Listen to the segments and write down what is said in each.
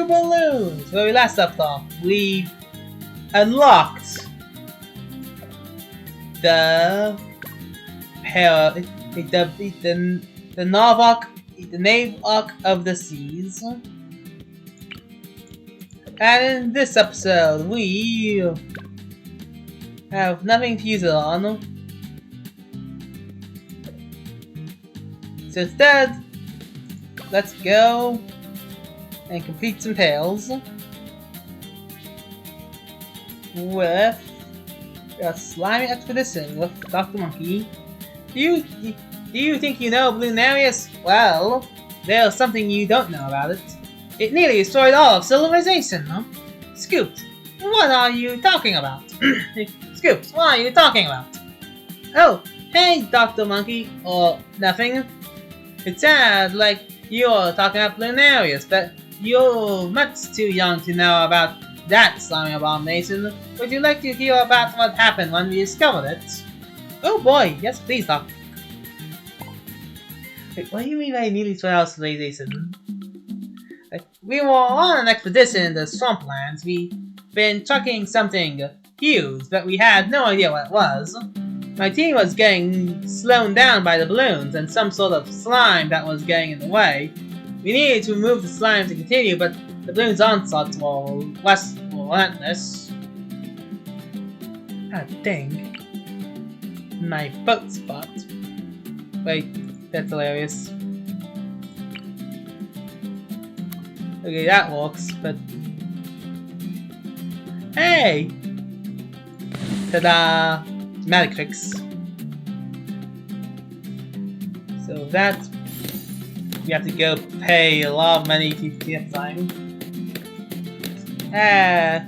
2 balloons! Where we last left off, we unlocked the Navok of the Seas. And in this episode, we have nothing to use it on. So instead, let's go and complete some tales with a slimy expedition with Dr. Monkey. Do you think you know Bloonarius? Well, there's something you don't know about it. It nearly destroyed all of civilization, huh? Scoops, what are you talking about? Scoops, what are you talking about? Oh, hey, Dr. Monkey, or nothing. It sounds like you're talking about Bloonarius, but you're much too young to know about that slimy abomination. Would you like to hear about what happened when we discovered it? Oh boy, yes please, Doc. Wait, what do you mean by nearly destroyed our civilization? We were on an expedition in the swamplands. We've been tracking something huge, but we had no idea what it was. My team was getting slowed down by the balloons and some sort of slime that was getting in the way. We needed to remove the slime to continue, but the balloons' onslaughts were less relentless. Ah, dang. My foot spot. Wait, that's hilarious. Okay, that works, but... Hey! Ta-da! Dramatic fix. So that... we have to go pay a lot of money to get time. Ah...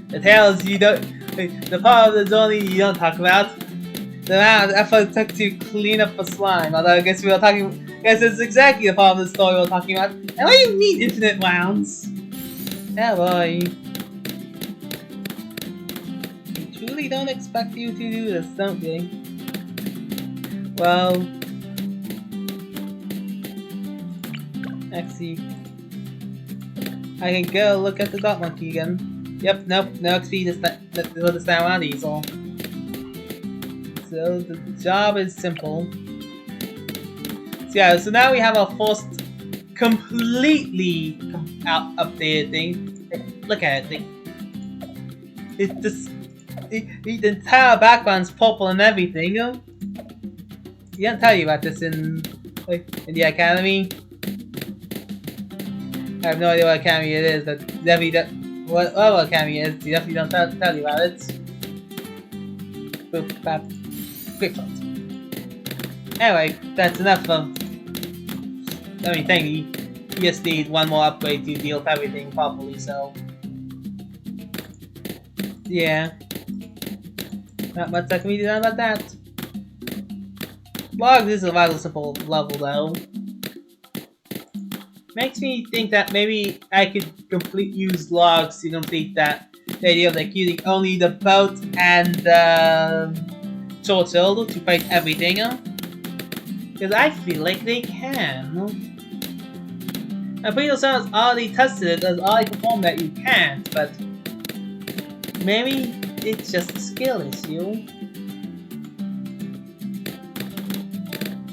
The tales you don't... the part of the journey you don't talk about. The amount of effort it took to clean up the slime, although I guess we were talking... Yes, it's exactly the part of the story we're talking about. And what do you mean infinite rounds? Oh boy. We truly don't expect you to do this, don't we? Well... let's see. I can go look at the dot monkey again. Yep, nope, no XP this time around, Diesel. So the job is simple. Yeah, so now we have our first completely updated thing. Look at it. It's just the entire background's purple and everything. You know? He didn't tell you about this in the academy. I have no idea what academy it is, but definitely whatever academy it is, he definitely don't tell you about it. Boop, bap, quick thought. Anyway, that's enough of. I mean, thankfully, you just need one more upgrade to deal with everything properly, so... yeah. Not much that can be done about that. Logs is a rather simple level, though. Makes me think that maybe I could use logs to complete that. The idea of like using only the boat and the turtle to fight everything. Because I feel like they can. I'm pretty sure someone's already tested it, has already confirmed that you can't, but maybe it's just a skill issue.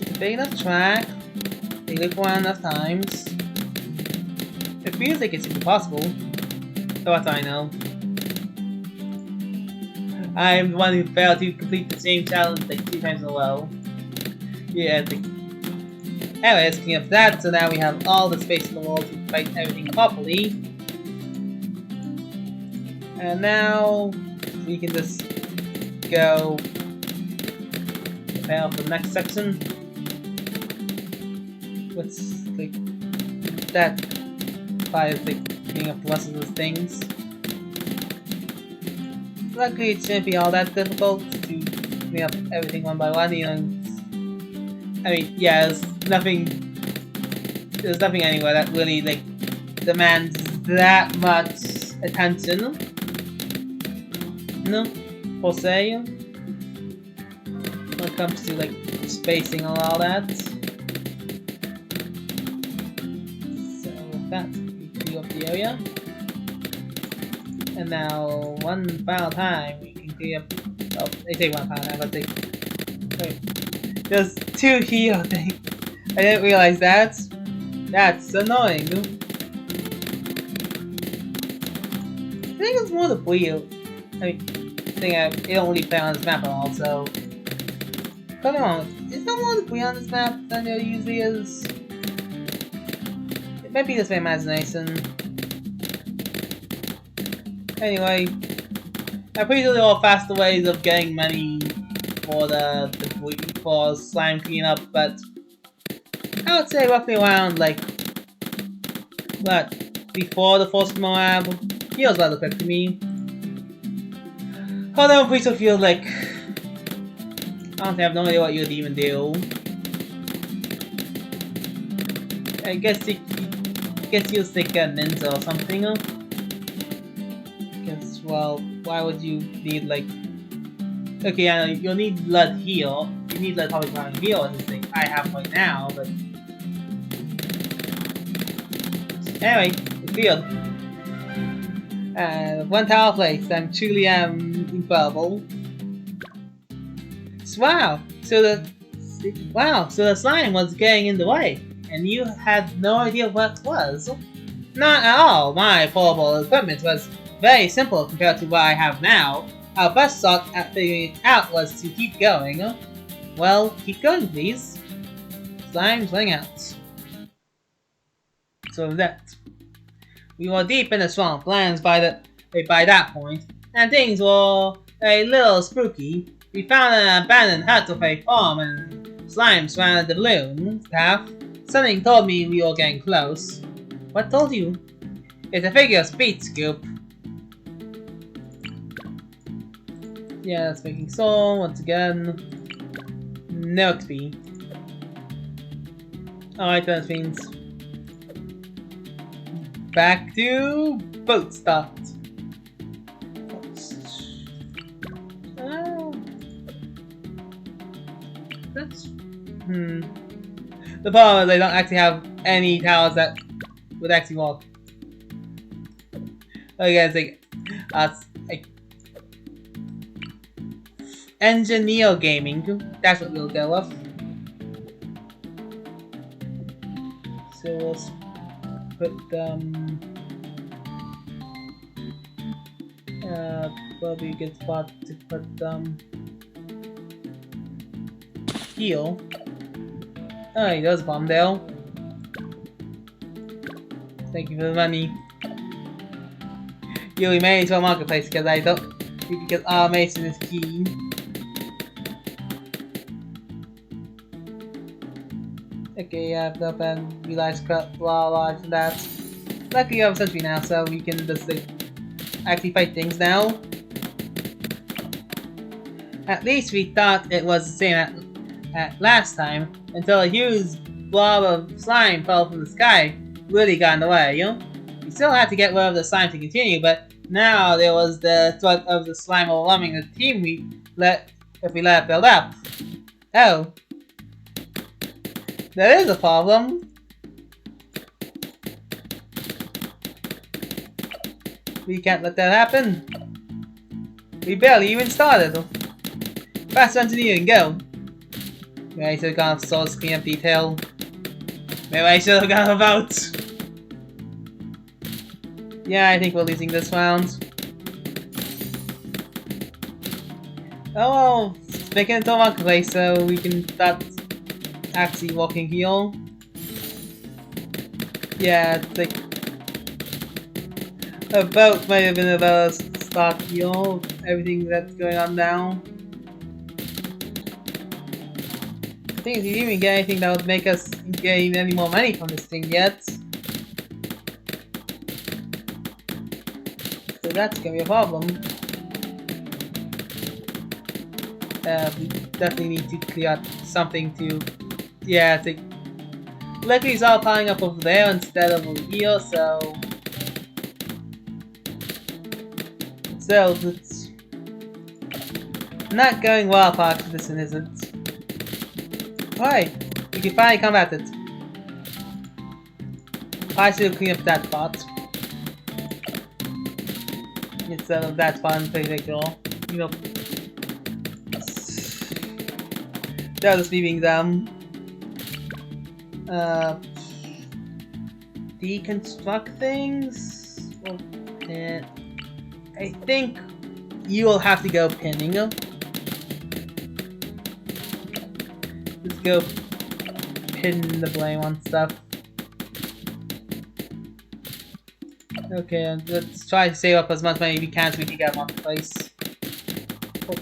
It's a big enough track, they look around enough times. It feels like it's impossible. So what I know. I'm the one who failed to complete the same challenge like 2 times in a row. Yeah, anyway, speaking of that, so now we have all the space in the world to fight everything properly. And now we can just go prepare for the next section. What's like that part is like cleaning up the rest of those things. Luckily it shouldn't be all that difficult to clean up everything one by one, you know. I mean, yeah, there's nothing anywhere that really, like, demands that much attention. No, per se. When it comes to, like, spacing and all that. So, with that, we clean up the area. And now, one final time, we can clean up. Oh, they take one final time, but they. Wait. There's 2 here, things. I didn't realize that. That's annoying. I think it's more the wheel. I think it only play on this map at all, so. Come on, is there more the wheel on this map than there usually is? It might be just my imagination. Anyway, I appreciate all faster ways of getting money for for slime cleanup, but I would say roughly around like what before the first Moab feels rather quick to me. Although we still feel like honestly I have no idea what you'd even do. I guess you'll stick a ninja or something. Because well, why would you need like? Okay, I know you'll need blood heal. You need blood probably ground heal and thing I have right now, but anyway, it's field. One tower place. I'm truly incredible. So, wow. So the slime was getting in the way, and you had no idea what it was. Not at all. My portable equipment was very simple compared to what I have now. Our best thought at figuring it out was to keep going. Well, keep going, please. Slime's running out. So that. We were deep in the swamp lands by that point, and things were a little spooky. We found an abandoned hut of a farm and slime surrounded the balloon path. Something told me we were getting close. What told you? It's a figure of speech, Scoop. Yeah, that's making soul once again. No XP. Alright, that means back to boat start. That's the problem is they don't actually have any towers that would actually work. Okay, it's like Engineer Gaming. That's what we'll go with. So let's put probably a good spot to put heal. Oh, he does Bombdale. Thank you for the money. You remain to a marketplace because automation is key. Okay, I've up and realized blah and that. Luckily, you have a sentry now, so we can just actually fight things now. At least we thought it was the same at last time, until a huge blob of slime fell from the sky, really got in the way, you know? We still had to get rid of the slime to continue, but now there was the threat of the slime overwhelming the team if we let it build up. Oh. That is a problem. We can't let that happen. We barely even started. Fast engineering, go. Maybe I should have gone source cleanup detail. Maybe I should have gone about. Yeah, I think we're losing this round. Oh, let's make it into a marketplace so we can start actually walking here. Yeah, it's like a boat might have been a better start here. Everything that's going on now. I think if you even get anything that would make us gain any more money from this thing yet. So that's gonna be a problem. We definitely need to clear out something to. Yeah, I think. Luckily, it's all piling up over there instead of over here, so. So, it's not going well, apart from this one isn't. Alright, we can finally come at it. I should clean up that part. It's that's fun, pretty cool. You know, that was leaving them. Deconstruct things. Well, I think you will have to go pinning them. Let's go pin the blame on stuff. Okay, and let's try to save up as much money as we can so we can get them off the place.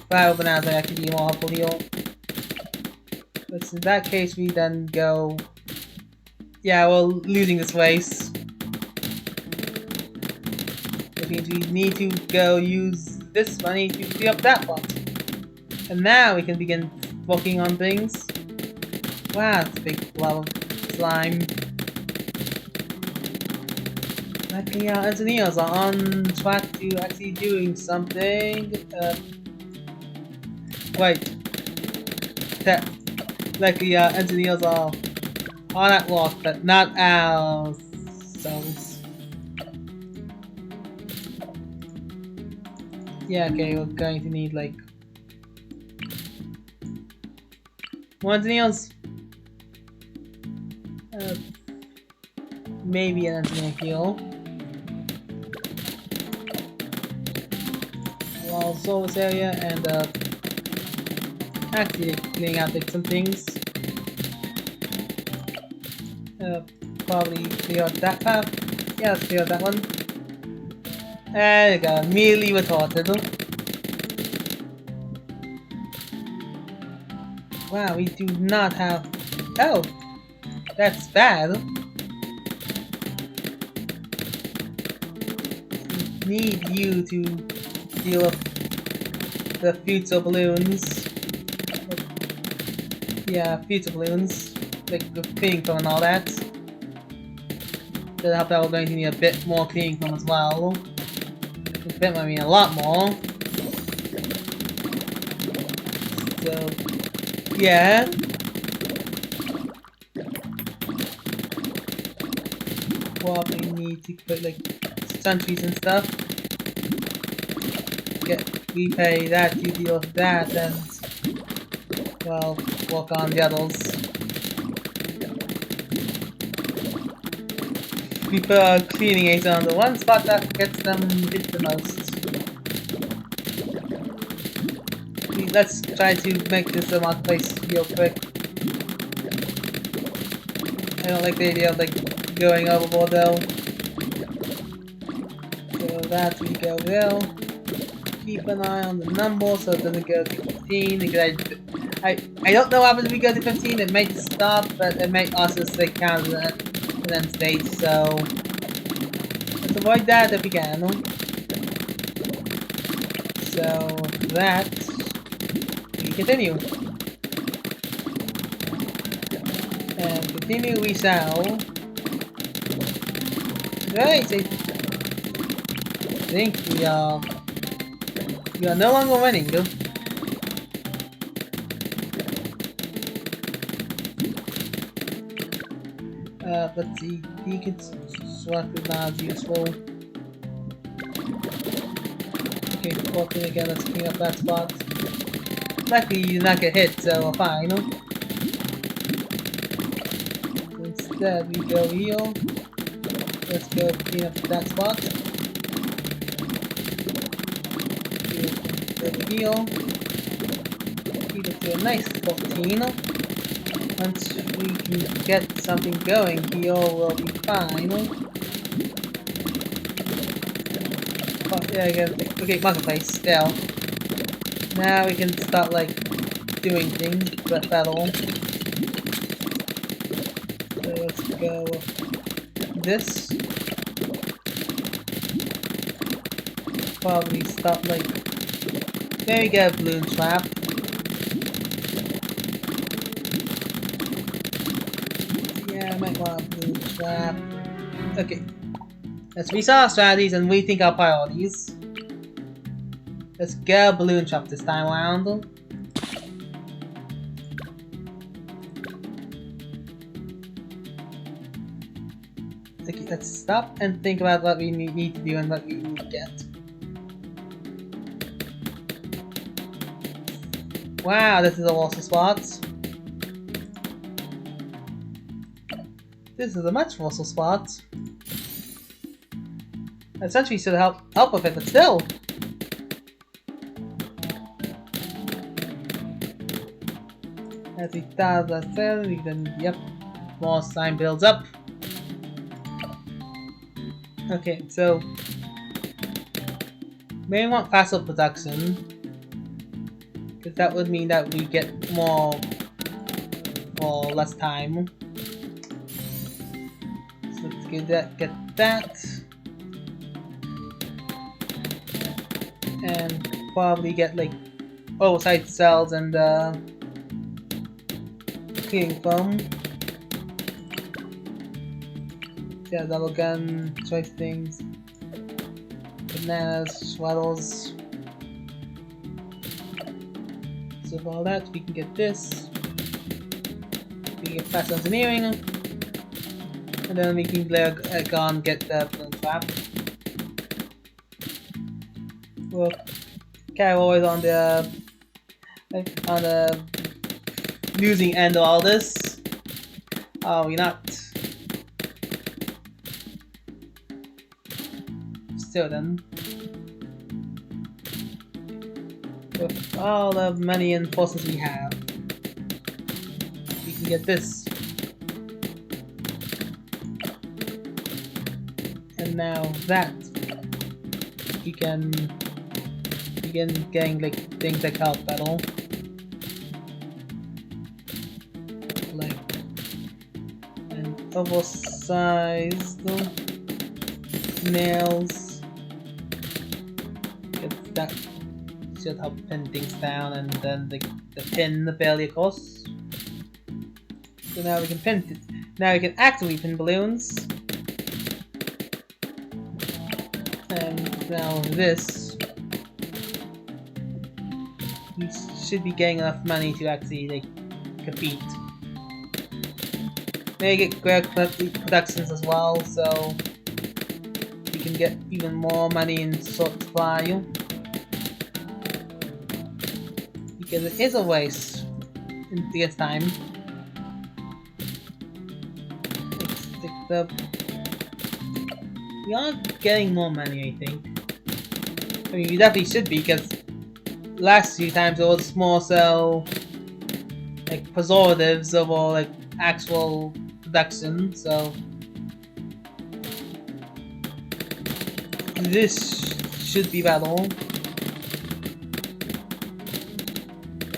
Battle bananas might actually be more helpful heal. But in that case, we then go. Yeah, well, losing this race. Which means we need to go use this money to free up that one. And now we can begin working on things. Wow, that's a big blob of slime. Luckily our engineers are on track to actually doing something. Wait. Luckily our engineers are on at work, but not ourselves. Yeah, okay, we're going to need like more engineers. Maybe an engineer heal. While solve this area and actually cleaning out like some things. Probably clear out that path. Yeah, let's clear out that one. There you go, immediately retorted. Wow, we do not have. Oh, that's bad. We need you to deal with the future balloons. Yeah, future balloons. Like the cleaning foam and all that. To help out, we're going to need a bit more cleaning foam as well. A bit, I mean a lot more. So, yeah. Probably need to put like sentries and stuff. Repay that, you deal with that, and well, work on the others. We put our cleaning aids on the one spot that gets them hit the most. Let's try to make this a marketplace real quick. I don't like the idea of like going overboard though. So that we go there. Keep an eye on the number so it doesn't go to 15 because I don't know what happens if we go to 15. It might stop, but it might also stay counted and then state, so let's avoid that if we can. So that we continue. And continue we shall. Right, I think we are no longer winning though. Let's see, deconstruct is not useful. Okay, 14 again, let's clean up that spot. Luckily you did not get hit, so we're fine. So instead we go here. Let's go clean up that spot. Over here. Keep it to a nice 14. Once we can get something going here, we'll be fine. Oh, yeah, again. Okay, marketplace, still. Now we can start, like, doing things, but battle. So let's go with this. Probably start, like, there we go, balloon trap. Yeah, I might want a balloon trap. Okay. Let's reset our strategies and rethink our priorities. Let's go balloon trap this time around. Okay, let's stop and think about what we need to do and what we need to get. Wow, this is a water spot. This is a much worse spot. Essentially should help with it, but still. As we start that cell, then yep, more slime builds up. Okay, so maybe we want faster production, because that would mean that we get more for less time. So let's get that, and probably get like oversized cells and cleaning foam. Yeah, double gun, choice things, bananas, swaddles. So for all that, we can get this. We can get fast engineering, and then we can go on get the balloon trap. Well, Kai always on the losing end of all this. Oh, you're not. Still then. With all the money and forces we have, we can get this. And now that we can begin getting like things like health battle. Like an oversized nails. That should help pin things down, and then the pin the belly, of course. So now we can pin it. Now we can actively pin balloons. And now this, we should be getting enough money to actually like compete. Maybe get great productions as well, so we can get even more money in short supply. Because it is a waste in this time. We are getting more money, I think. I mean, we definitely should be, because last few times it was more so like preservatives over like actual production, so this should be better.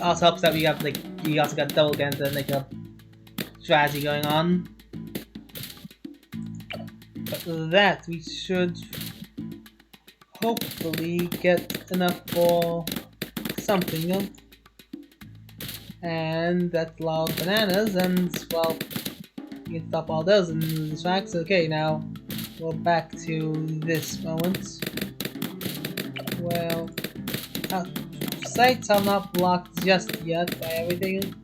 Also helps that we have like we also got double guns and like a strategy going on. But with that we should hopefully get enough for something. And that's a lot of bananas, and well, we can stop all those in the tracks. Okay, now we're back to this moment. Well, sites are not blocked just yet by everything,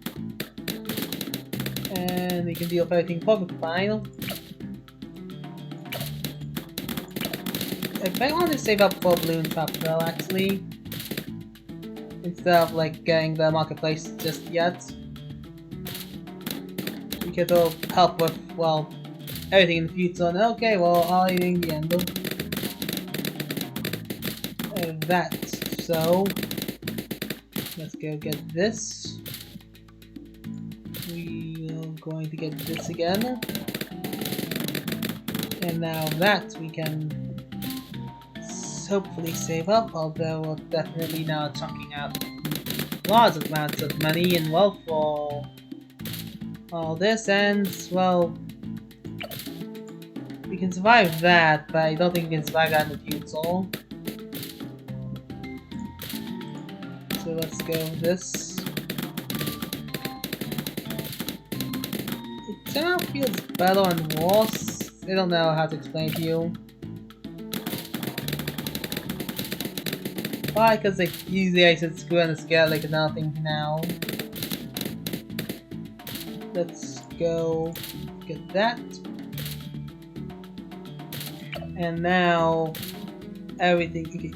and we can deal with everything perfectly fine. I might want to save up for balloon trap though, actually, instead of like getting the marketplace just yet, because it'll help with, well, everything in the future. And okay, well, all in the end of that. So let's go get this. We are going to get this again. And now that we can hopefully save up, although we're definitely now chunking out large amounts of money and wealth for all this, and well, we can survive that, but I don't think we can survive that in the future. So let's go with this. It somehow feels better and worse. I don't know how to explain to you. Why? Because like usually I should screw on the scale like nothing now. Let's go get that. And now everything. Okay.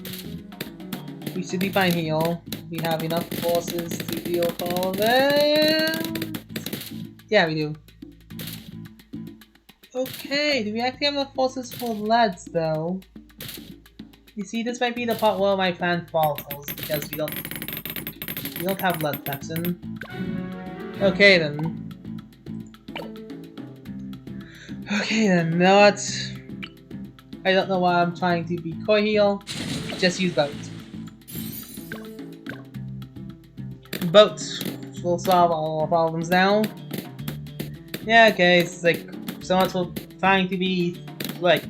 We should be fine here. We have enough forces to deal with all of it. Yeah, we do. Okay, do we actually have enough forces for leads though? You see, this might be the part where my plan falters because we don't have lead protection. Okay then. Okay then, you know what? I don't know why I'm trying to be coy here. Just use boats. Boats will solve all our problems now. Yeah, okay, it's like someone's trying to be like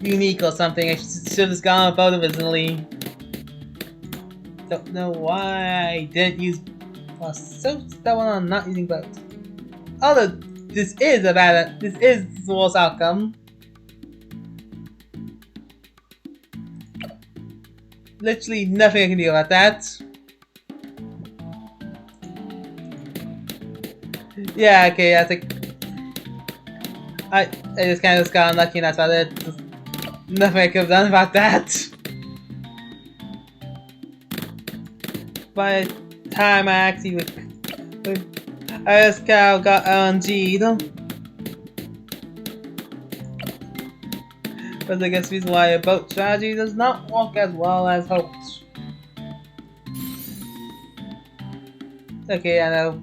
unique or something. I should have gone on a boat originally. Don't know why I didn't use. I was so stubborn on not using boats. Although this is the worst outcome. Literally nothing I can do about that. Yeah, okay, I think I just kind of got unlucky and that's about it. There's nothing I could have done about that. By the time I actually I just kind of got LNG'd. But I guess the reason why a boat strategy does not work as well as hoped. Okay, I know.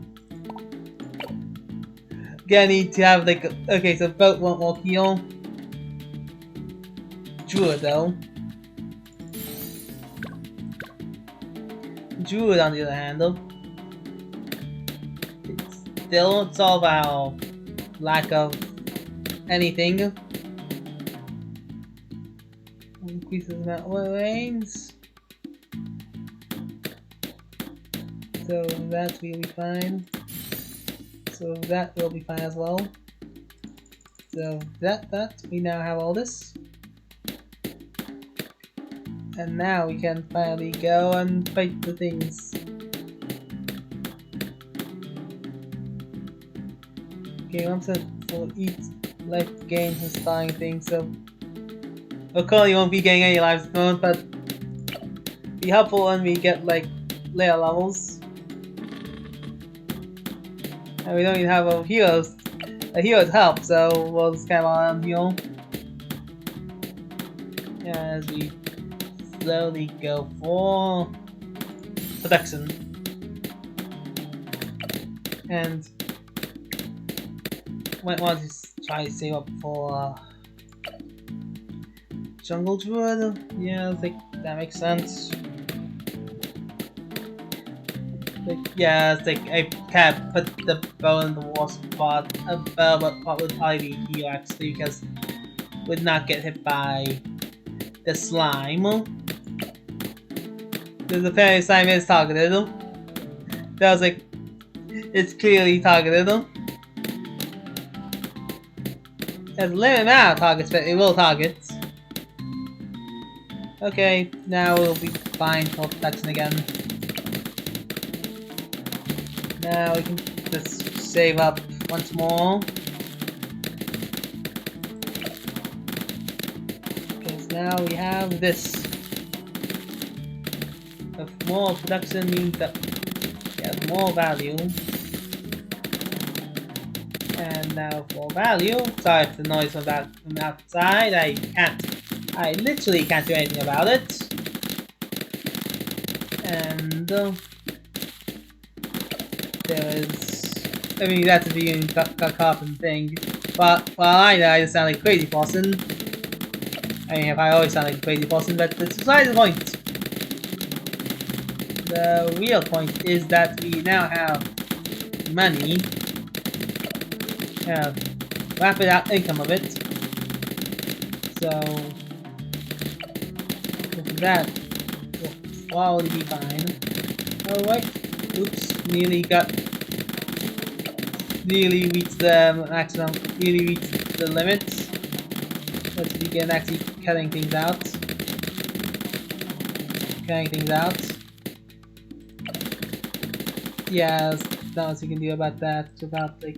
Gonna need to have like okay, so boat won't work here. Druid though. Druid on the other hand though. It still won't solve our lack of anything. Increases the amount of lanes. So that will be fine. So that will be fine as well. So that we now have all this. And now we can finally go and fight the things. Okay, once we'll eat life gains and starting things, so of course you won't be getting any lives at the moment, but be helpful when we get like later levels. And we don't even have a hero to help, so we'll just kind of on heal. As we slowly go for protection. And might want to try to save up for Jungle Druid. Yeah, I think that makes sense. Yeah, it's like I can't put the bow in the worst spot. A bow part would probably be here actually because it would not get hit by the slime. Because apparently slime is targeted. That was like, it's clearly targeted. There's a limited amount of targets, but it will target. Okay, now we'll be fine for protection again. Now we can just save up once more. Because now we have this. If more production means that we have more value. And now for value, sorry for the noise from outside, I literally can't do anything about it. And there is, I mean that's a being carpent thing, but while I know I just sound like a crazy person. I mean if I always sound like a crazy person, but that's beside the point. The real point is that we now have money. Have rapid income of it. So with that will probably be fine. Alright. Oops, nearly reached the maximum, nearly reached the limit. Let's begin actually cutting things out. Yeah, there's not much you can do about that without like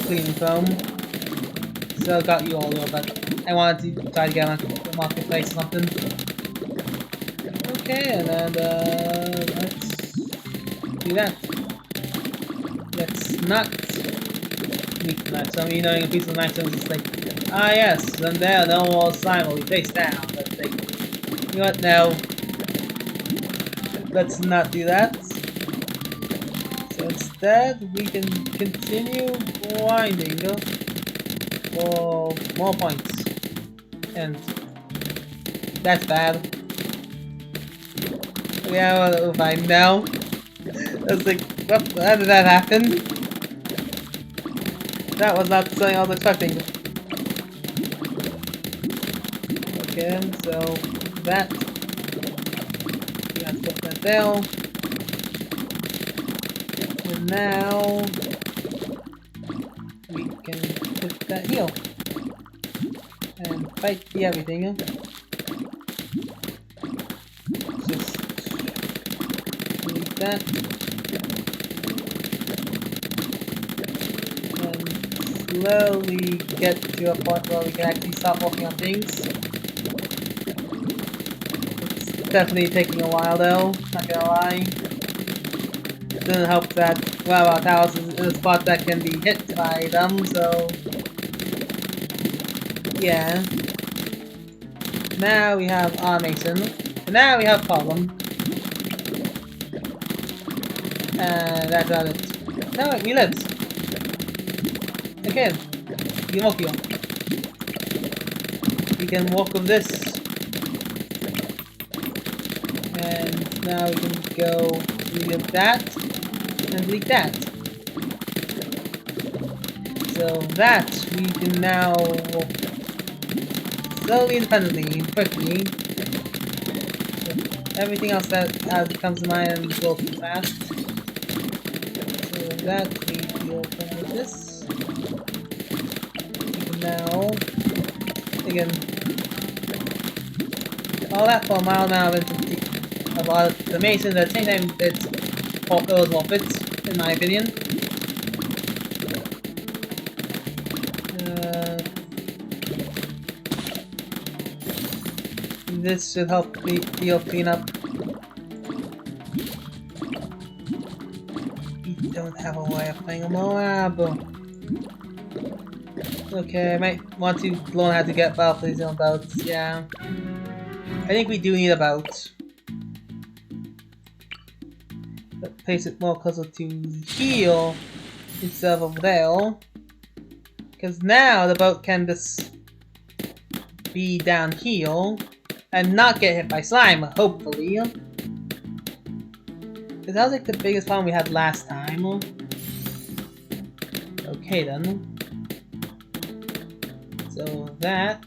cleaning foam. Still got you all over, but I wanted to try to get on the marketplace or something. Okay, and then let's do that. Let's not meet the knife. So, you know, a piece of knife is just like, ah yes, then there, no more slime will be face down. But like, you know what, now, let's not do that. So instead, we can continue grinding for more points. And that's bad. Yeah, well, fine now. I was like, what? How did that happen? That was not something I was expecting. Okay, so that. We have to put that down. And now we can put that here. And fight the everything. Just leave that. Slowly get to a point where we can actually start working on things. It's definitely taking a while though, not gonna lie. It doesn't help that one of our towers is in a spot that can be hit by them, so yeah. Now we have automation. So now we have problem. And that's about it. No, we lived. Okay, we can walk here. We can walk with this. And now we can go delete that and delete that. So that we can now slowly, independently, quickly. Everything else that comes to mind will go fast. So that we will finish this. Now, again, all that for a mile now of automation at the same time it's worth it, in my opinion. This should help the deal clean up. We don't have a way of playing a Moab. Okay, I might want to learn how to get balconies on boats, yeah. I think we do need a boat. But place it more closer to here instead of over there. Because now the boat can just be down here and not get hit by slime, hopefully. Because that was like the biggest problem we had last time. Okay then. So that,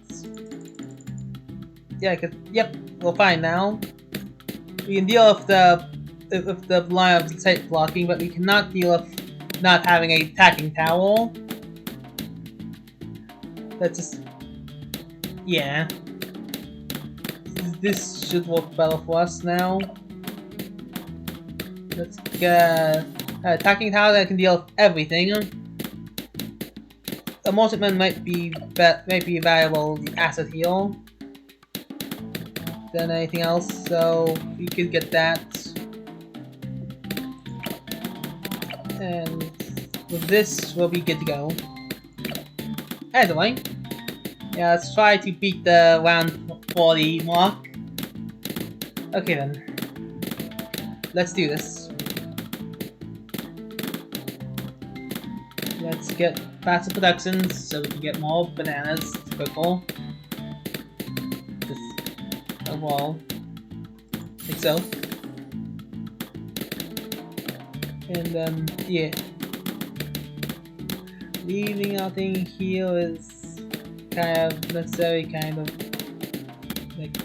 yeah, yep, we're fine now. We can deal with the line of site blocking, but we cannot deal with not having a attacking tower. That's just, yeah. This should work better for us now. Let's get attacking tower that can deal with everything. A Mortarman might be a valuable asset here than anything else, so we could get that. And with this, we'll be good to go. Anyway, yeah, let's try to beat the round 40 mark. Okay then, let's do this. Let's get faster productions so we can get more bananas quicker. Just overall, like so. And then yeah, leaving our thing here is kind of necessary, kind of like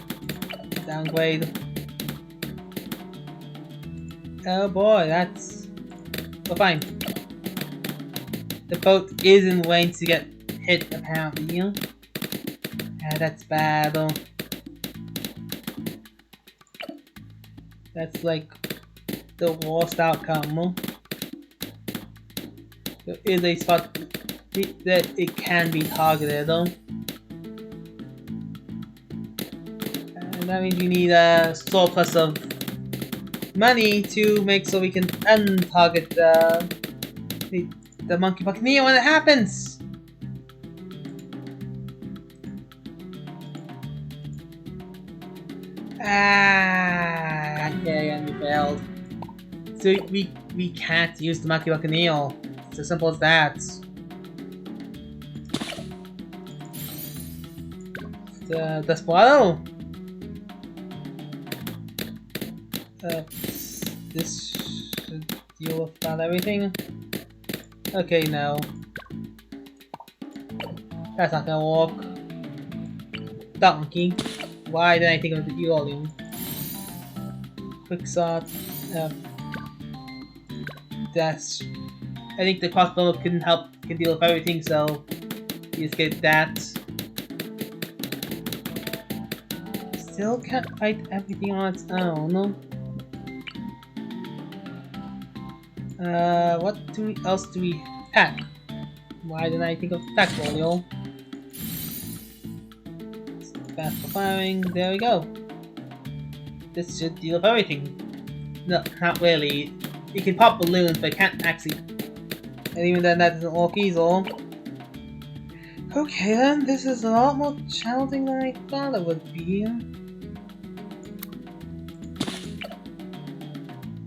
downgrade. Oh boy, we're fine. The boat isn't going to get hit apparently. Yeah, that's bad though. That's like the worst outcome. There is a spot that it can be targeted though. that means we need a surplus of money to make so we can untarget the Monkey Buccaneer when it happens. Okay, and we failed. So we can't use the Monkey Buccaneer. It's as simple as that. The Desperado. This should deal with about everything. Okay, no. That's not gonna work. Donkey. Why did I think of the Earling? Quicksort. That's. I think the crossbow can deal with everything, so you just get that. Still can't fight everything on its own. What else do we pack? Why didn't I think of pack folio? Fast for firing, there we go. This should deal with everything. No, not really. You can pop balloons, but it can't actually. And even then, that doesn't work either. Okay then, this is a lot more challenging than I thought it would be.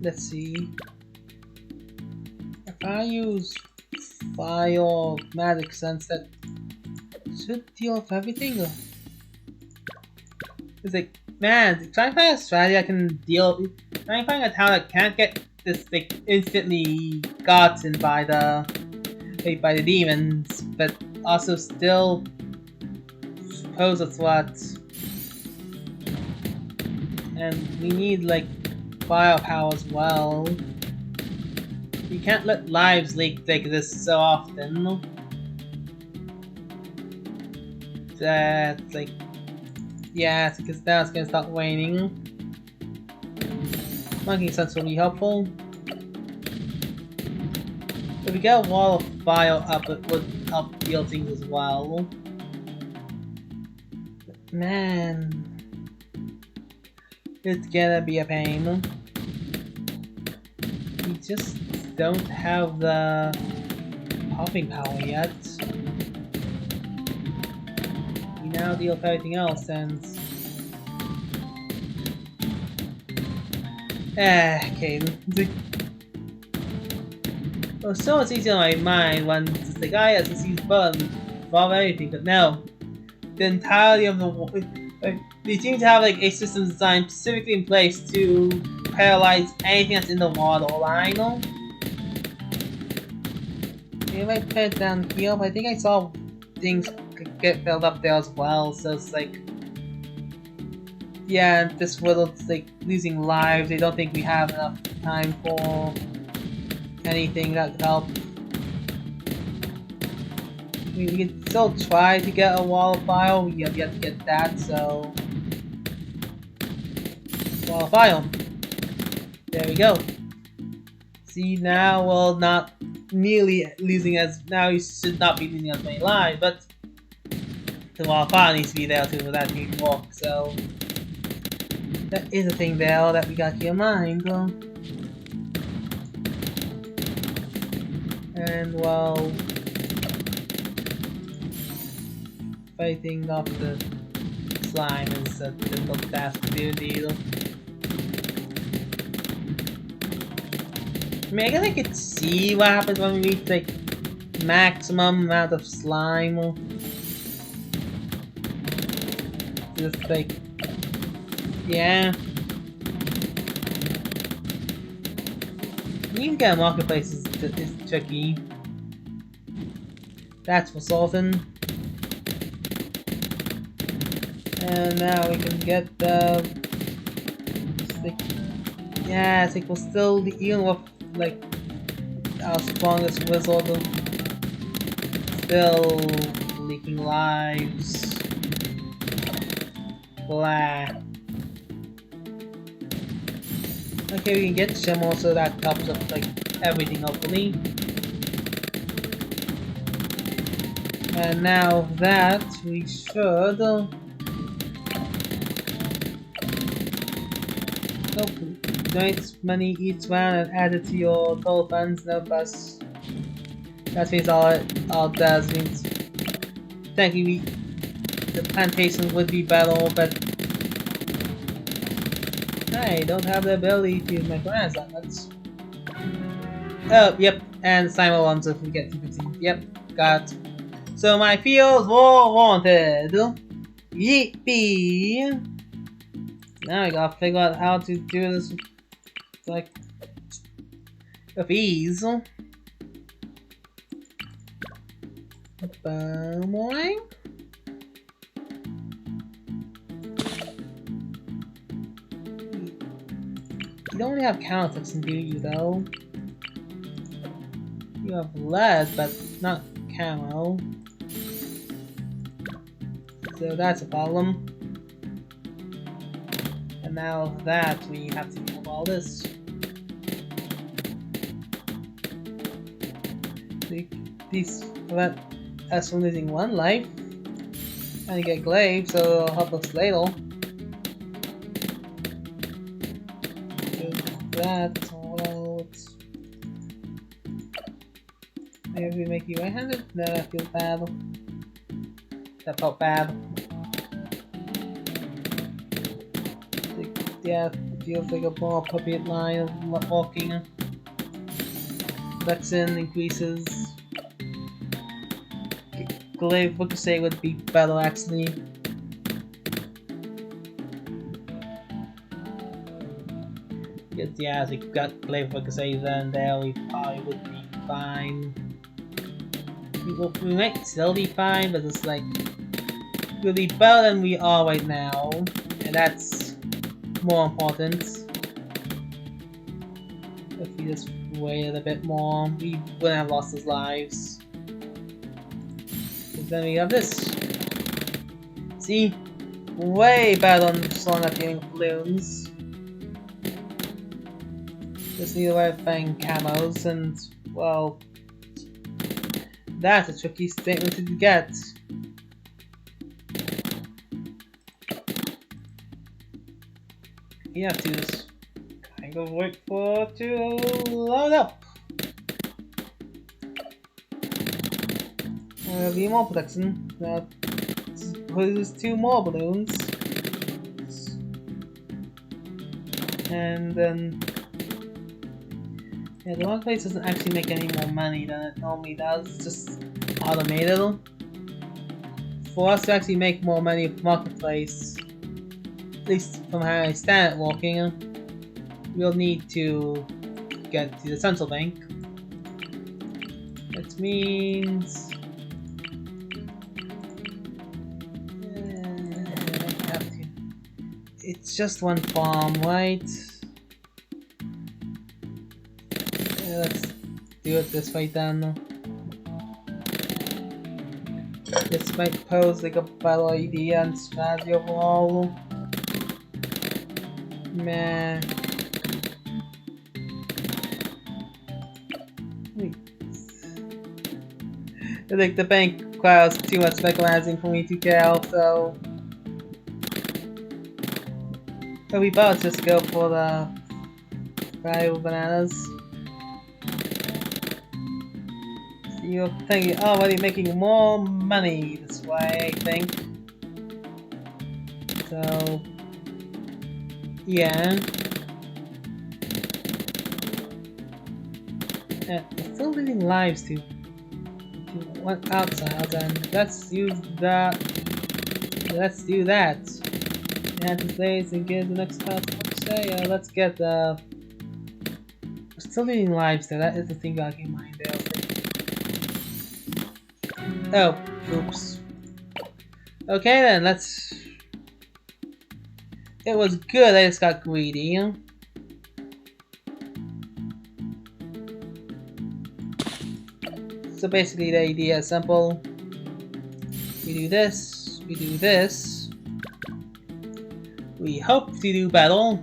Let's see. If I use fire or magic sense, that should deal with everything. It's like, man, trying to find a strategy I can deal. Trying to find a town that can't get this like instantly gotten by the demons, but also still suppose that's what. And we need like firepower as well. You can't let lives leak like this so often. That's like, yeah, because now it's gonna start waning. Monkey sense will be helpful. If we get a wall of fire up, it would help deal things as well. But man, it's gonna be a pain. We just don't have the popping power yet. We now deal with everything else and... okay. It was so much easier on my mind when the guy has to seize button above everything, but no. The entirety of they seem to have like a system designed specifically in place to paralyze anything that's in the water line. Maybe I put it down here, but I think I saw things get filled up there as well, so it's like... yeah, this world's like losing lives. They don't think we have enough time for anything that could help. I mean, we can still try to get a wall of fire. We have yet to get that, so... wall of fire. There we go. See, now we're not nearly losing as... now we should not be losing as many lives, but... the wall of fire needs to be there too for that to work, so... that is a thing there that we got to keep in mind. And well, fighting off the slime is a difficult task to do indeed. I mean, I guess I could see what happens when we reach like maximum amount of slime. Just like, yeah. You can get a marketplace is tricky. That's for certain. And now we can get the... like, yeah, it's like we're still dealing with like our strongest wizard. Still leaking lives. Blah. Okay, we can get Shimmer, so that helps up like everything hopefully. And now that we should Nope. Donate money each round and add it to your total funds. No bus. That means all does means technically the plantation would be better, but I don't have the ability to make plans that much. Oh, yep, and Simon wants if we get to 15. Yep, got. So my fields were wanted. Yippee! Now I gotta figure out how to do this like with ease. Boing. You don't really have counterfeits, do you though? You have lead, but not camo. So that's a problem. And now that we have to do all this. These prevent us from losing one life. And you get glaive, so it'll help us later. Do that, well, maybe we make you right-handed? No, that feels bad. That felt bad. Yeah, it feels like a more appropriate line of walking. Flexin increases. Glaive, what to say would be better actually. Because yeah, if we got Glaive, what to say then there, we probably would be fine. We might still be fine, but it's like we'll be better than we are right now, and that's more important. If we just waited a bit more, we wouldn't have lost his lives. But then we have this. See? Way better than slowing up getting balloons. Just need the right thing, camos, and well, that's a tricky statement to get. You have to just kind of wait for it to load up. There'll be more protection. Produce 2 more balloons. And then yeah, the marketplace doesn't actually make any more money than it normally does, it's just automated. For us to actually make more money with marketplace, at least from how I stand at walking, we'll need to get to the central bank. Which means I have to. It's just one farm, right? Let's do it this way then. This might pose like a better idea and strategy overall. Meh. I think the bank requires too much mechanizing for me to care, so we both just go for the valuable bananas. So you're thinking, oh, well, you're making more money this way, I think. So yeah. We're still leaving lives to one outside, and let's use that. Let's do that. And to place and get the next part. Say, let's get the. We're still leaving lives there. That is the thing I keep in mind there. Oh, oops. Okay then, let's. It was good. I just got greedy. So basically the idea is simple. We do this, we do this. We hope to do better.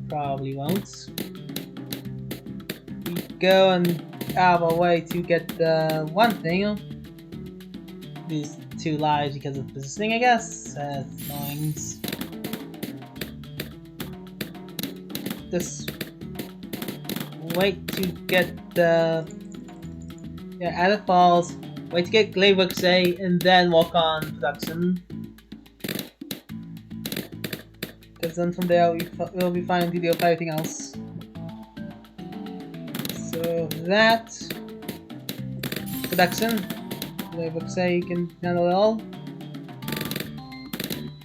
Probably won't. We go and out of our way to get the one thing. These 2 lives because of positioning, I guess. Annoying. just wait to get the add the files, wait to get Glaywork say, and then work on production. Because then from there we'll be fine to deal with everything else. So that production, Glaywork say you can handle it all.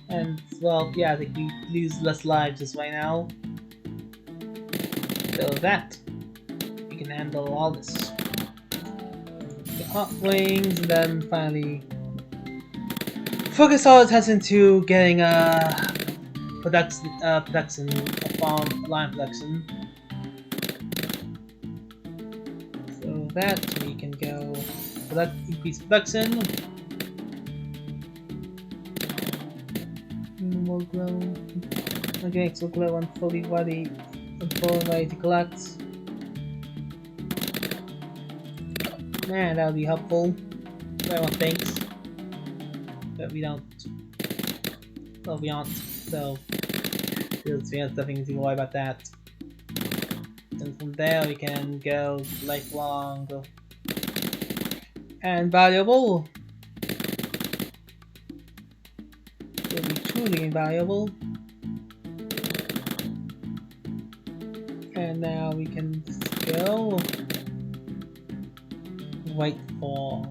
And well, yeah, I think we lose less lives this way now. So that we can handle all this. The hot wings, and then finally focus all attention to getting production, a farm line production. So that we can go increase production. More glow. Okay, so glow on fully ready to collect. Man, that would be helpful. Everyone thinks. But we don't. Well, we aren't. So, there's nothing to worry about that. And from there, we can go lifelong and valuable. It will be truly invaluable. And now we can just go wait for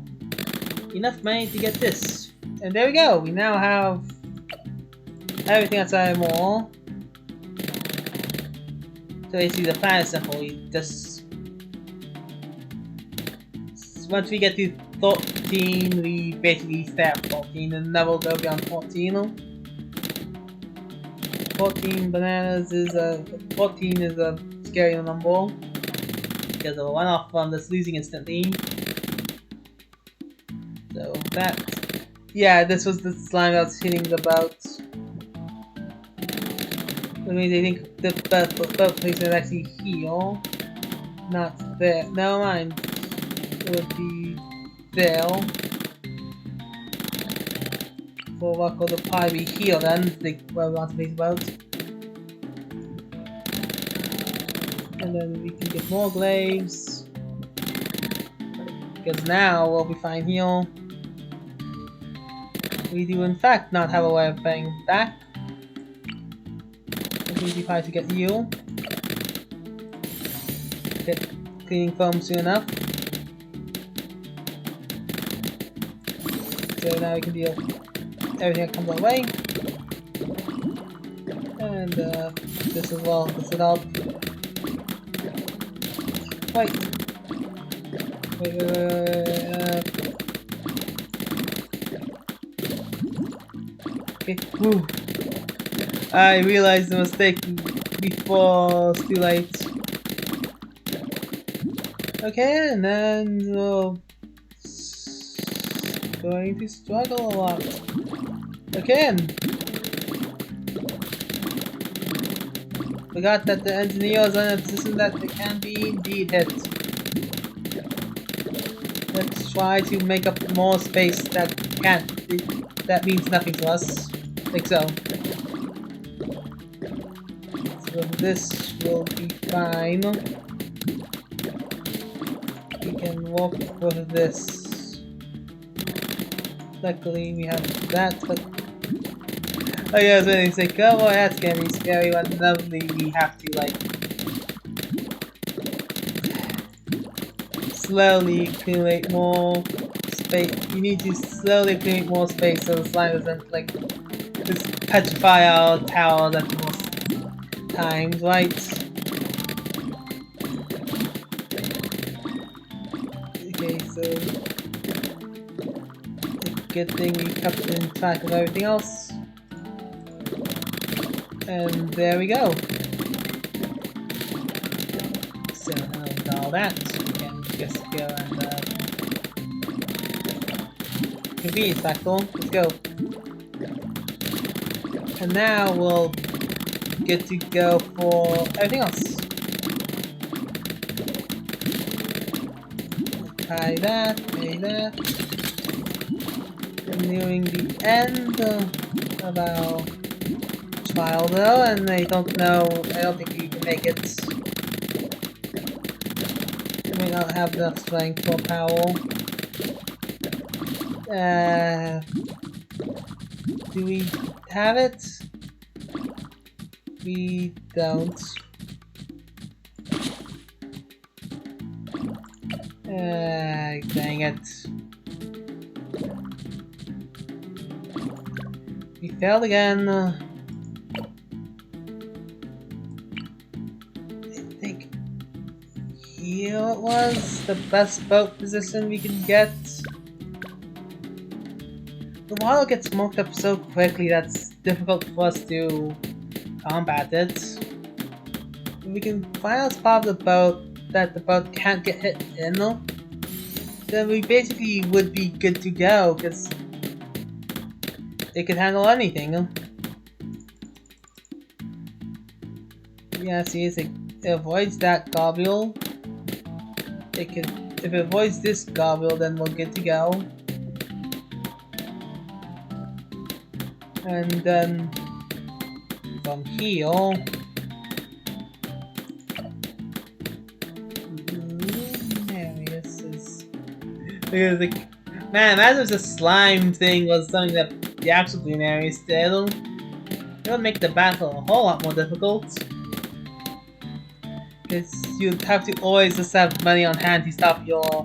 enough money to get this. And there we go, we now have everything outside more. So basically the plan is simple, we just once we get to 13, we basically stay at 14 and never go beyond 14. 14 bananas is 14 is a scary number because of a one-off from this losing instantly. So that, yeah, this was the slime I was hitting about. I mean, they think the belt placement actually here, not there. Never mind, it would be there. For what could the pie be here then? Where we want to place the belt. And then we can get more glaives. Because now we'll be fine here. We do in fact not have a way of paying back. It will be fine to get you. Get cleaning foam soon enough. So now we can deal everything that comes our way. And this as well, this it up. Wait. Okay, woo. I realized the mistake before it's too late. Okay, and then going to struggle a lot. Again! Forgot that the engineers are in a position that they can be indeed hit. Let's try to make up more space that can't. That means nothing to us. I think so. So this will be fine. We can walk with this. Luckily we have that, but oh yeah, I was going to say, come on, that's gonna be scary, but lovely we have to like slowly accumulate more space. You need to slowly accumulate more space so the slime doesn't like just petrify our towers at most times, right? Okay, so good thing we kept in track of everything else. And there we go. So now with all that, we can just go and convenience factor. Let's go. And now we'll get to go for everything else. Tie that, pay that. Nearing the end of our trial though, and I don't think we can make it. We may not have enough strength for Powell. Do we have it? We don't. Dang it. We failed again. I think here it was the best boat position we can get. The water gets smoked up so quickly that's difficult for us to combat it. If we can find a spot of the boat that the boat can't get hit in, then we basically would be good to go, because it could handle anything. Yeah, see, it avoids that gobble. If it avoids this gobble, then we're good to go. And then from here, man, imagine if the slime thing was something that the actual green areas did. It would make the battle a whole lot more difficult. Because you'd have to always just have money on hand to stop your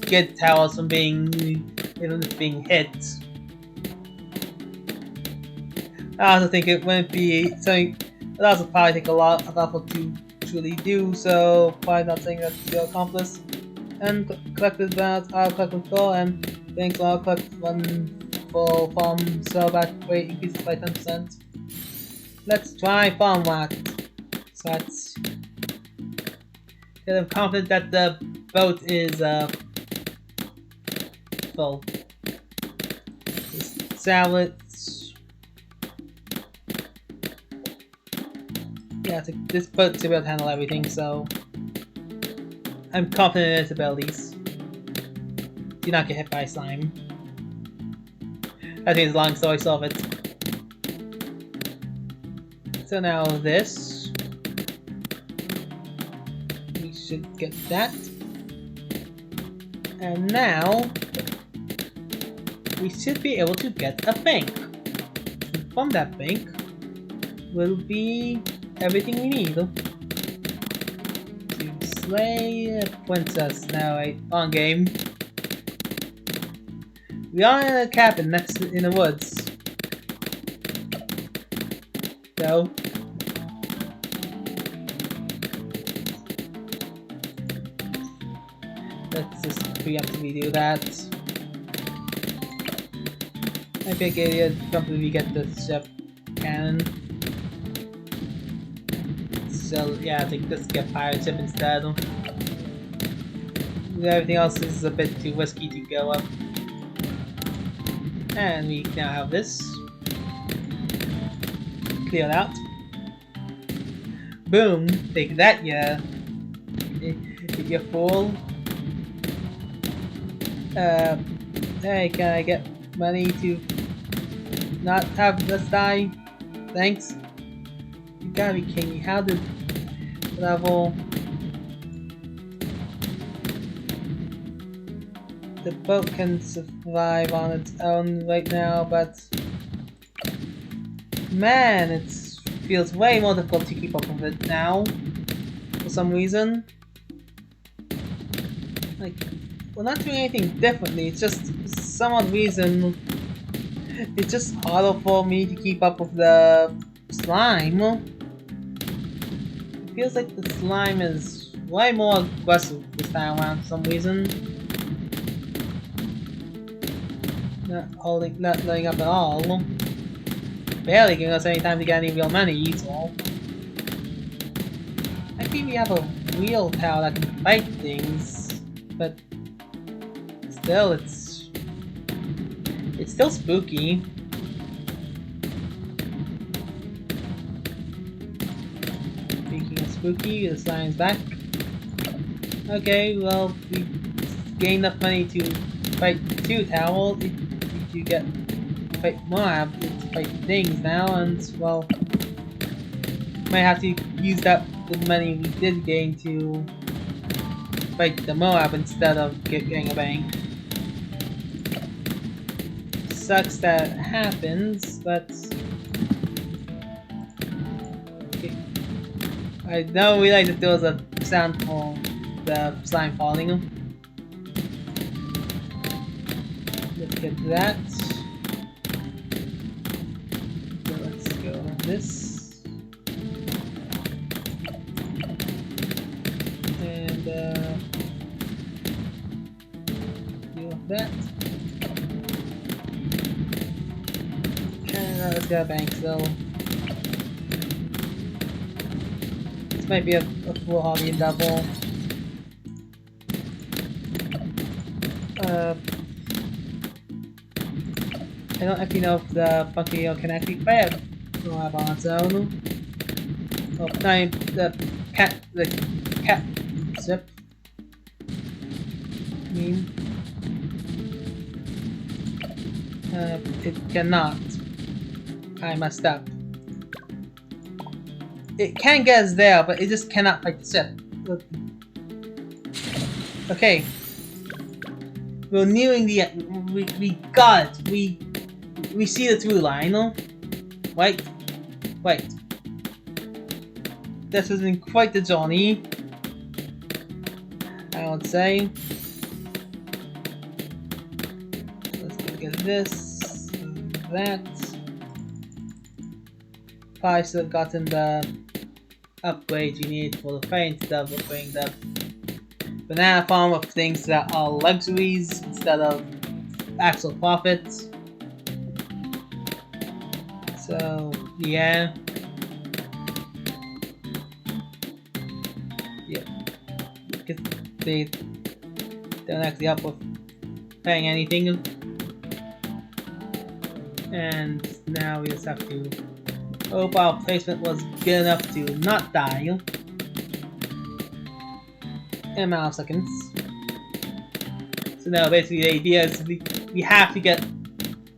good towers from being hit. I also think it wouldn't be something that also probably take a lot of effort to truly do, so probably not something that you'll accomplish. And collected balance, I'll collect with 4, and thanks, I'll collect 1 full farm so that rate increases by 10%. Let's try farm whack. So that's. I'm confident that the boat is full. Just sell it. Yeah, this boat's able to handle everything, so I'm confident in its abilities. Do not get hit by slime. That is a long story short of it. So now this. We should get that. And now we should be able to get a bank. And from that bank will be everything we need to slay a princess. Now, on game. We are in a cabin next in the woods. So let's just preemptively do that. I think idiot completely get the ship cannon. So yeah, I think let's get pirate ship instead. Everything else is a bit too risky to go up. And we now have this cleared out. Boom! Take that, yeah. You fool. Hey, can I get money to not have this die? Thanks. You gotta be kidding me. How did level the boat can survive on its own right now, but man, it feels way more difficult to keep up with it now for some reason. Like, we're not doing anything differently, it's just for some odd reason it's just harder for me to keep up with the slime. It feels like the slime is way more aggressive this time around for some reason. Not letting up at all. Barely giving us any time to get any real money, so. I think we have a real tower that can fight things, but still, it's still spooky. Speaking of spooky, the slime's back. Okay, well, we gained enough money to fight 2 towers. If you get fight more, to fight things now, and well, might have to use that the money we did gain to fight the Moab instead of getting a bank. Sucks that it happens, but I don't realize that there was a sound from the slime falling. Let's get that. So let's go on this. And deal with that. And let's go bank so. This might be a full hobby double. I don't actually know if the Funky can actually play it on its own. Oh, no, the cat zip. It cannot. I messed up. It can get us there, but it just cannot fight the ship. Okay. We're nearing the end. We got it. We see the through line. Wait. This has been quite the journey, I would say. Let's go get this, that. Probably should have gotten the upgrade you need for the plane instead of upgrading the banana farm of things that are luxuries instead of actual profits. So yeah. Because they don't actually help with paying anything. And now we just have to hope our placement was good enough to not die in a amount of seconds. So now basically the idea is we have to get,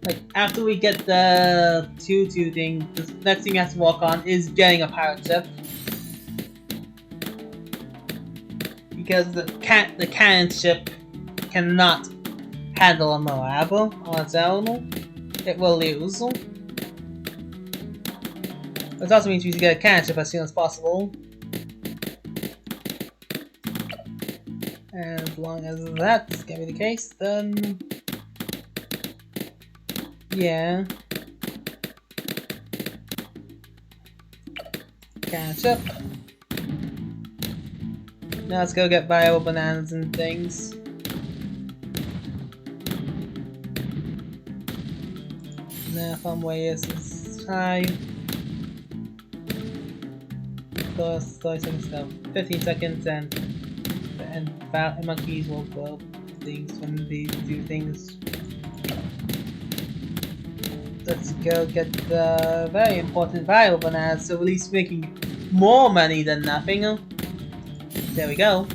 like, after we get the 2-2 thing, the next thing we have to work on is getting a pirate ship. Because the cannon ship cannot handle a Moab on its own. It will lose. This also means we should get a cannon ship as soon as possible. And as long as that's gonna be the case, then yeah. Cannon ship. Now let's go get bio bananas and things. Now farm ways is high. 30 seconds now. 15 seconds and monkeys will blow things when they do things. Let's go get the very important bio bananas, so at least making more money than nothing. There we go.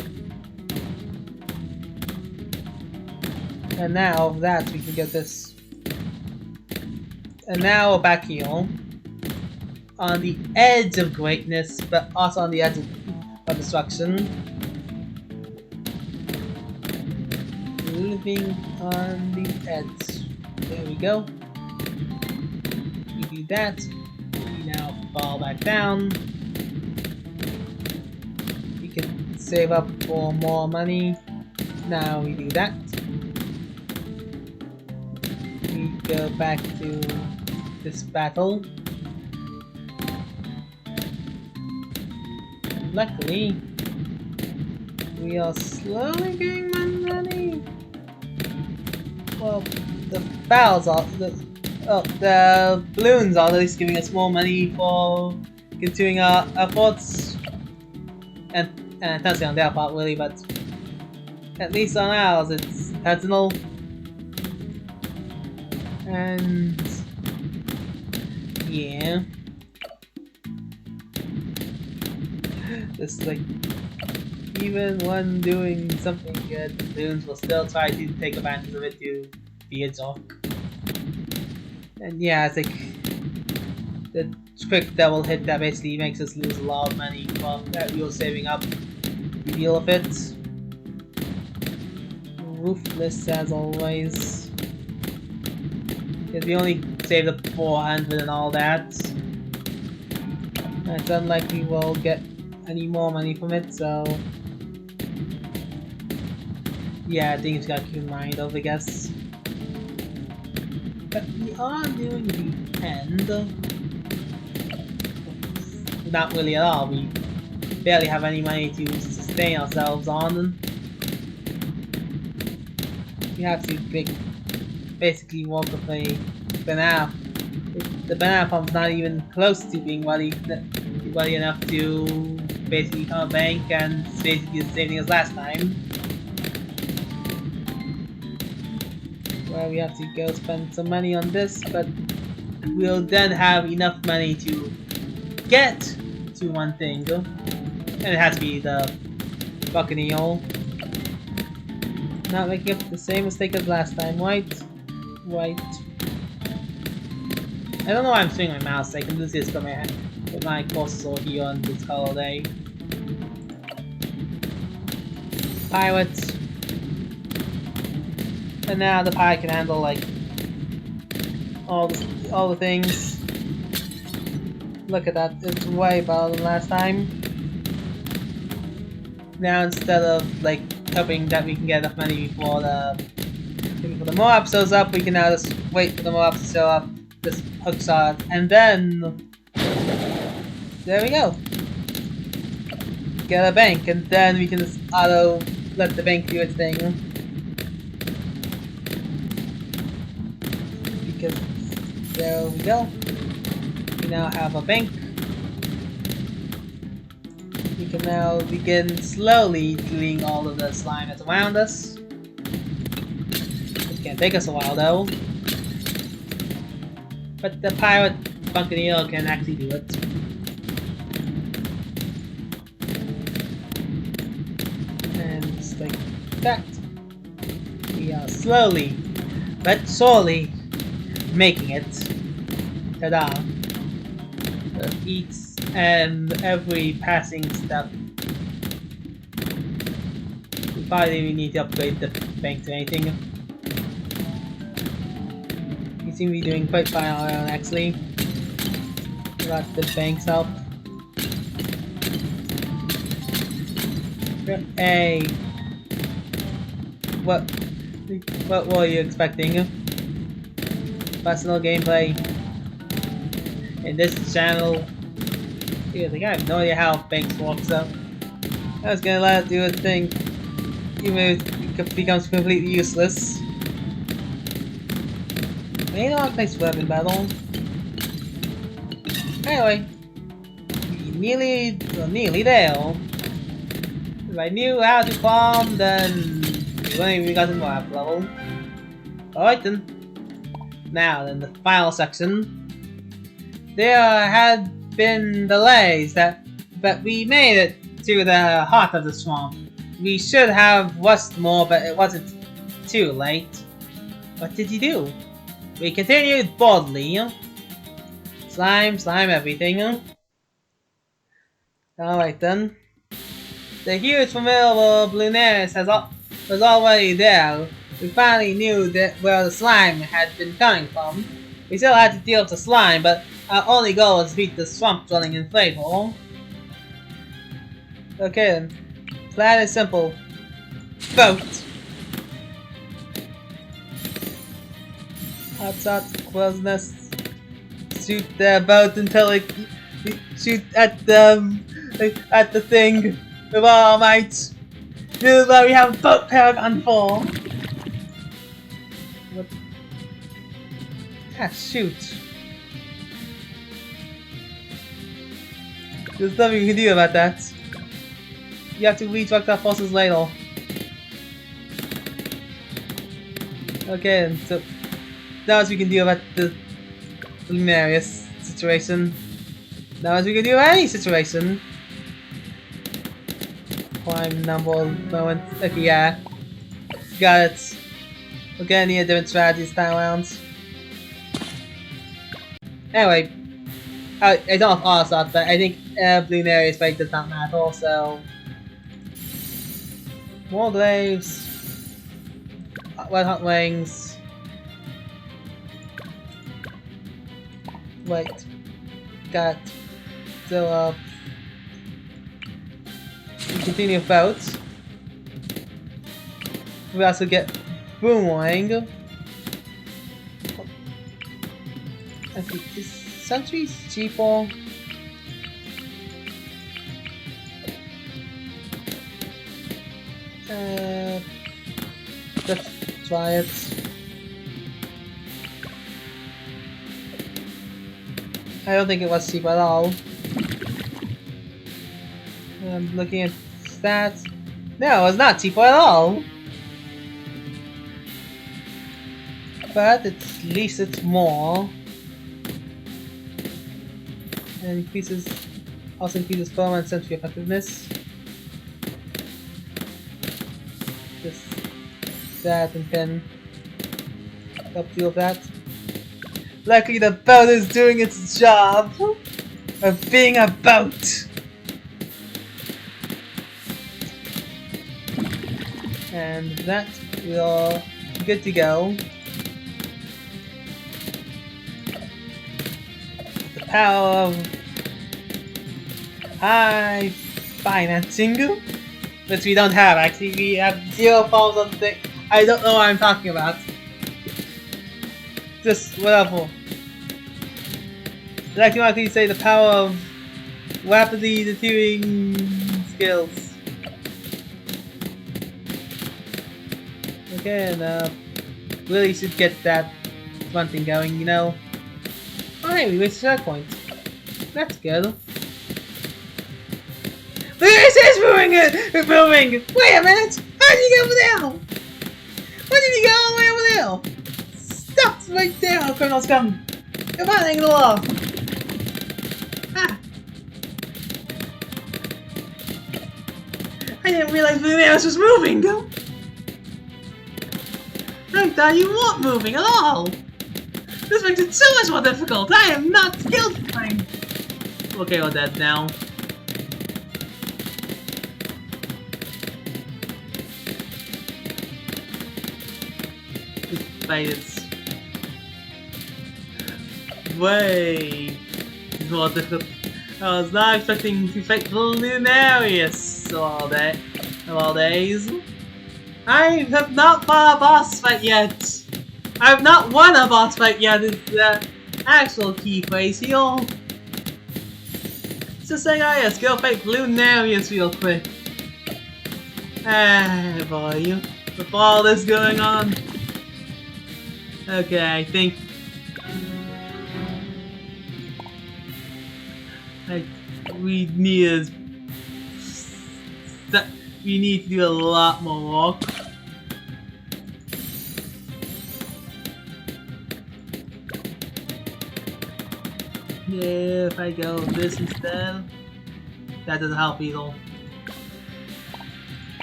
And now that we can get this. And now we're back here on the edge of greatness, but also on the edge of destruction. Living on the edge. There we go. We do that. We now fall back down. We can save up for more money. Now we do that. We go back to this battle. Luckily, we are slowly getting more money. Well, the battles are the balloons are at least giving us more money for continuing our efforts, and that's on their part really, but at least on ours it's personal. And yeah, just like even when doing something good, the balloons will still try to take advantage of it to be a joke. And yeah, I think the quick double hit that basically makes us lose a lot of money that we were saving up to deal with it. Ruthless as always. Because we only saved up 400 and all that. It's unlikely we'll get any more money from it, so yeah, things got to keep in mind of, I guess. But we are doing the end. Not really at all. We barely have any money to sustain ourselves on. We have to basically walk with a banana. The banana farm's not even close to being ready enough to basically become a bank and basically the same thing as last time. Well, we have to go spend some money on this, but we'll then have enough money to get to one thing. And it has to be the Buccaneer. Not making up the same mistake as last time, right? Right. I don't know why I'm swinging my mouse. I can do this with my cursor here on this holiday. Pirates. And now the pirate can handle like all the things. Look at that, it's way better than last time. Now instead of like hoping that we can get enough money before the more episodes up, we can now just wait for the more episodes to show up, just hook shot, and then there we go. Get a bank, and then we can just auto let the bank do its thing. Because there we go. We now have a bank. We can now begin slowly cleaning all of the slime that's around us. It can take us a while though. But the pirate Buccaneer can actually do it. And just like that, we are slowly but surely making it. Ta-da! Each and every passing step. We probably need to upgrade the bank to anything. We seem to be doing quite fine on our own actually. Got the banks up. Hey! What were you expecting? Personal gameplay in this channel. Seriously, I have no idea how banks work, so I was gonna let it do its thing, even if it becomes completely useless. Maybe not nice weapon battle. Anyway, we're nearly there. If I knew how to farm, then we wouldn't even gotten more up level. Alright then. Now then, the final section. There had been delays, but we made it to the heart of the swamp. We should have rushed more, but it wasn't too late. What did you do? We continued boldly. Slime everything. Alright then. The huge formidable Bluenaris was already there. We finally knew where the slime had been coming from. We still had to deal with the slime, but our only goal was to beat the swamp-dwelling inflatable. Okay then. Plan is simple. Boat! Outside closeness. Shoot the boat until it shoot at the thing with all our might. This is why we have boat paragon 4. What? Ah, shoot. There's nothing you can do about that. You have to redirect our forces later. Okay, so now as we can do about the hilarious situation. Now as we can do about any situation. Prime number moment. Okay, yeah. Got it. We're gonna need a different strategy this time around. Anyway, I don't have all slots, but I think Blue Nary's fight does not matter. Also, more Graves, Red Hot Wings. Wait, got so we continue votes. We also get Boomerang. I think this Sentry's cheaper. Let's try it. I don't think it was cheap at all. I'm looking at stats. No, it's not cheap at all. But at least it's more. And also increases foam and sentry effectiveness. That and can help deal with that. Luckily the boat is doing its job of being a boat. And that we are good to go. The power of high financing, which we don't have actually. We have 0 forms of thing. I don't know what I'm talking about. Just whatever. Like you might say, the power of rapidly deteriorating skills. Okay, and really should get that one thing going, you know. Alright, we reached that point. That's good. This is moving it! It's moving! Wait a minute! How did you get over there? Why did you get all the way over there? Stop right there, Colonel Scum! You're violating the law! Ah! I didn't realize the house was moving! I thought you weren't moving at all! This makes it so much more difficult! I am not skilled at playing! Okay, we're dead now. It's way more difficult. I was not expecting to fight Lunarius all days. I have not fought a boss fight yet. I have not won a boss fight yet. Is the actual key phrase here. Just saying, oh yes, go fight Lunarius real quick. Ah boy, with all this going on. Okay, I think we need to do a lot more work. Yeah, if I go with this instead, that doesn't help either.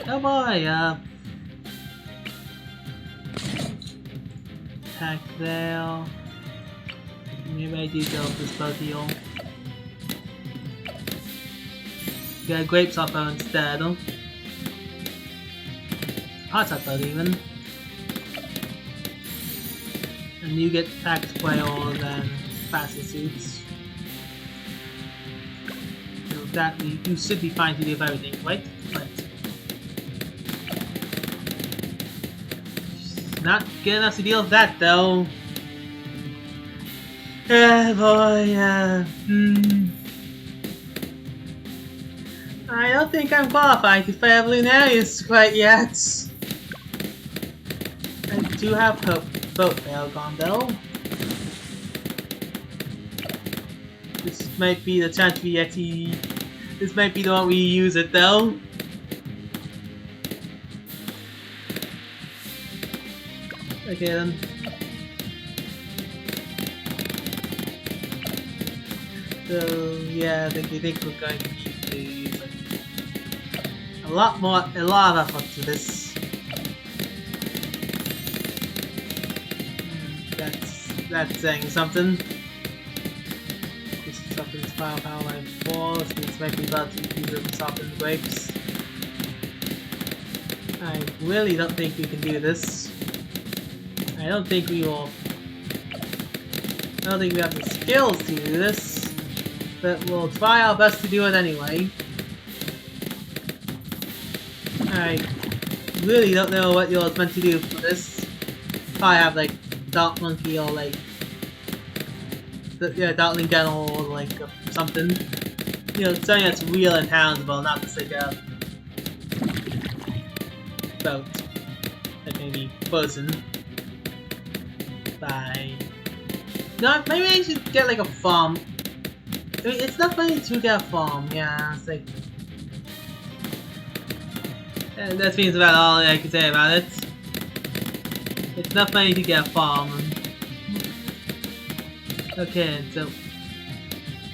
Oh boy, attack there. Maybe I do go with this bug heal. Get grapes off her instead. Hot Tub even. And you get attacked way more than faster suits. So that you should be fine to do everything, right? Right. Not good enough to deal with that though. Boy, I don't think I'm qualified to fight Lunarius quite yet. I do have boat Railgun though. This might be the chance we actually. This might be the one we use it though. Okay then. So yeah, I think we're going to need to use like a lot of effort to this. That's saying something. This stuff weapons firepower by 4, which means making about 2 of softened grapes. I really don't think we can do this. I don't think we will. I don't think we have the skills to do this, but we'll try our best to do it anyway. I really don't know what you're meant to do for this. Probably have like Dark Monkey or like Darkling General or like something. You know, something that's real and tangible, not just like a boat that can be frozen by. No, maybe I should get like a farm. I mean, it's not funny to get a farm. Yeah, it's like. That seems about all I can say about it. It's not funny to get a farm. Okay, so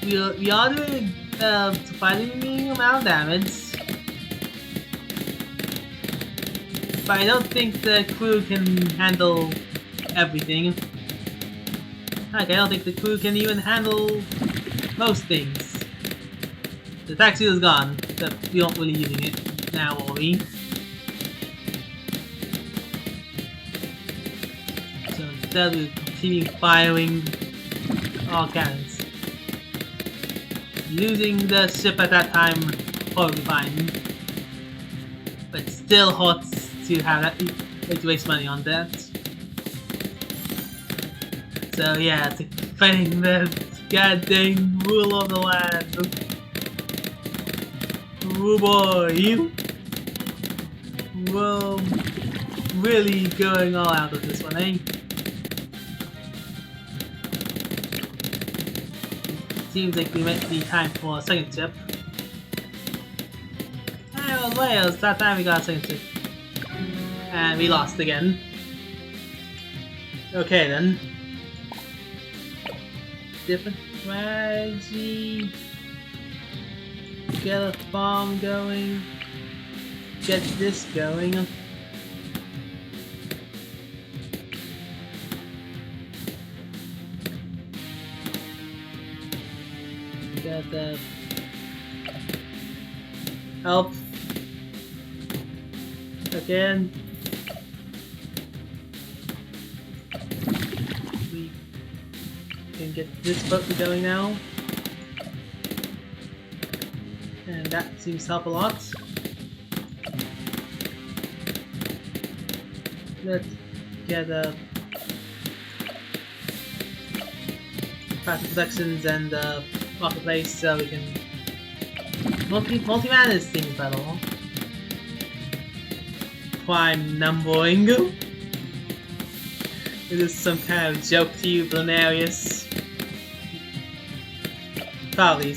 we are doing surprisingly amount of damage, but I don't think the crew can handle everything. Heck, I don't think the crew can even handle most things. The taxi is gone, but we aren't really using it now, are we? So instead we continue firing all cannons. Losing the ship at that time, probably fine. But still hurts to have that, to waste money on that. So yeah, it's defending the goddamn rule of the land. Oh boy! Well, really going all out of this one, eh? Seems like we might be time for a second ship. Oh, Wales, that time we got a second ship. And we lost again. Okay then. Different strategy. Get a farm going. Get this going. Get the help again. We can get this boat going now. And that seems to help a lot. Let's get passive protections and marketplace so we can multi-manage things better. Prime numbering. Is this some kind of joke to you, Blanarius? Probably.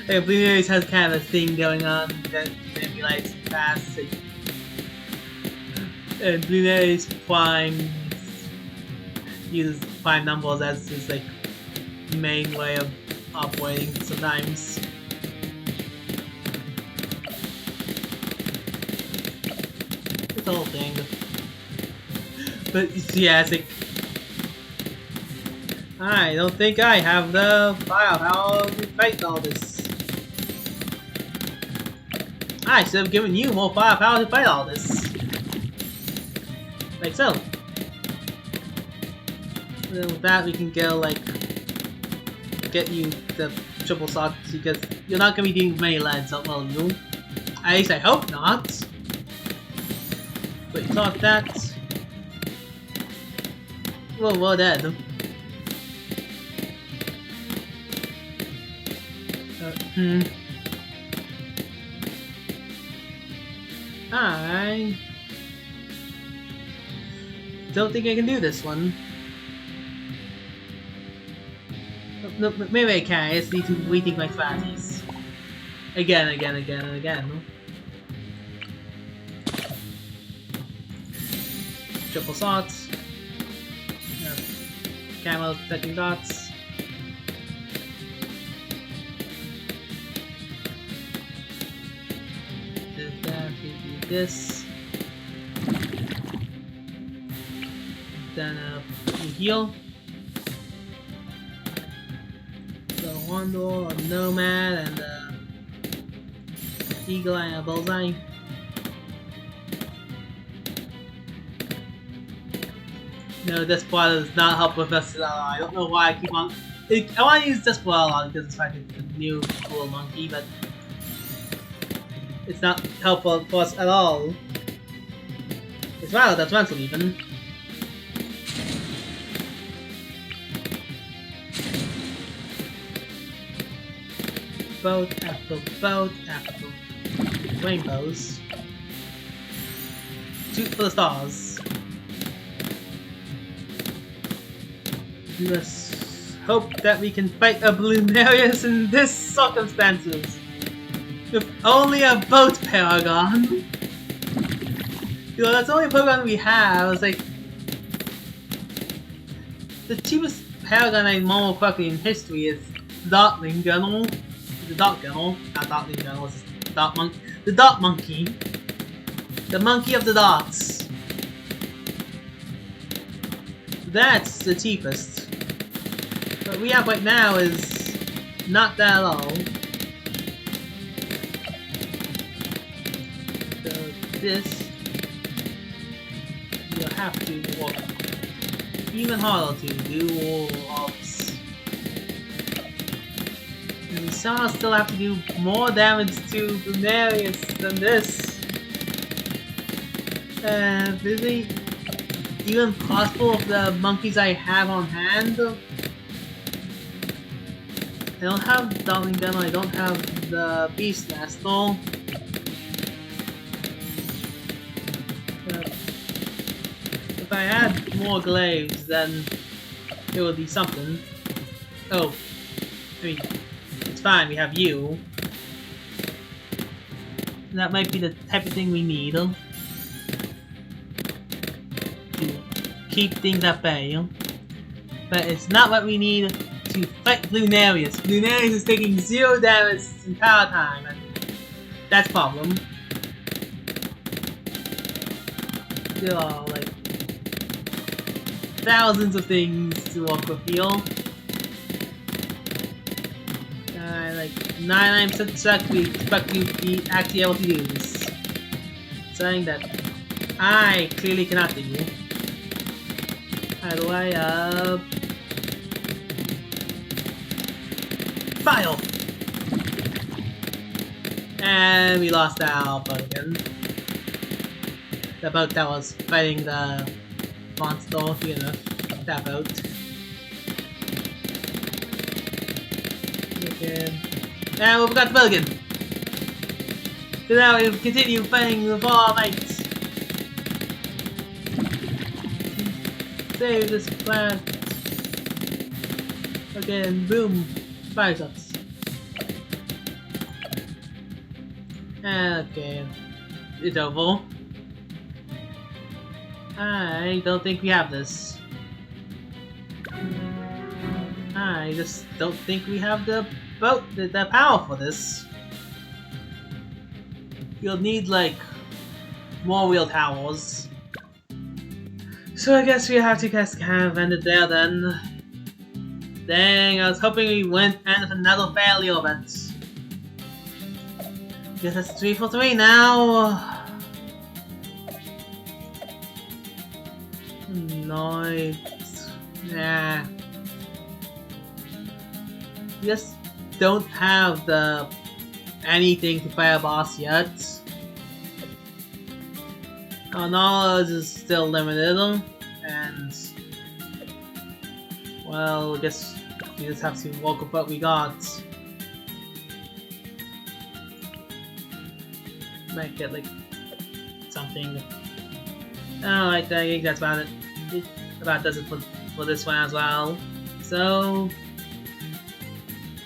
Like, Blueberries has kind of a thing going on that emulates fast. And Blueberries Prime uses prime numbers as his like main way of operating sometimes. It's a whole thing. But yeah, it's like I don't think I have the firepower to fight all this. I should have given you more firepower to fight all this. Like so. And then with that we can go like get you the triple shots because you're not gonna be doing many leads, will you? At least I hope not. But you thought that. Well, we're dead. I don't think I can do this one. No, maybe I can. I just need to rethink my strategies. Again, and again. Triple shots. Camo protecting dots. Do that, do this. Then put me heal. Wandor, a Nomad, and Eagle Eye and a Bullseye. No, Desperado does not help with us at all. I don't know why I keep on. I want to use Desperado a lot because it's like a new cool monkey, but it's not helpful for us at all. It's rather detrimental even. Boat after rainbows. Shoot for the stars. We must hope that we can fight a Bloomarius in this circumstances. With only a boat paragon. You know, that's the only Pokemon we have. It's like the cheapest paragon I remember correctly in history is Darkling Journal. The Dark Journal, not Darkling Journal, it's Dark Monkey. The Dark Monkey. The Monkey of the Darks. That's the cheapest. What we have right now is not that at all. So this you'll have to work even harder to do all this. And we somehow still have to do more damage to Bloomarius than this. Is it even possible with the monkeys I have on hand? I don't have Darkling Demo, I don't have the Beast Master. If I had more glaives, then it would be something. Oh, I mean, it's fine, we have you. That might be the type of thing we need to keep things at bay. But it's not what we need to fight Bloomarius. Bloomarius is taking 0 damage in power time, and that's a problem. There are like thousands of things to work with here. Like 99% we expect you to be actually able to do this. Something that I clearly cannot do. How do I file? And we lost our boat again. The boat that was fighting the monster, you know, that boat. Okay. And we forgot the boat again. So now we continue fighting with all our mates. Save this planet. Again, boom. Fire shots. Okay. It's over. I don't think we have this. I just don't think we have the boat, the power for this. You'll need like more wheel towers. So I guess we have to just kind of end it there then. Dang, I was hoping we wouldn't end with another failure event. Guess that's 3 for 3 now. Nice. Nah. We just don't have the anything to fight a boss yet. Our knowledge is still limited, and well, I guess we just have to work with what we got. Might get like something. Alright, I think that's about it. It about does it for this one as well. So,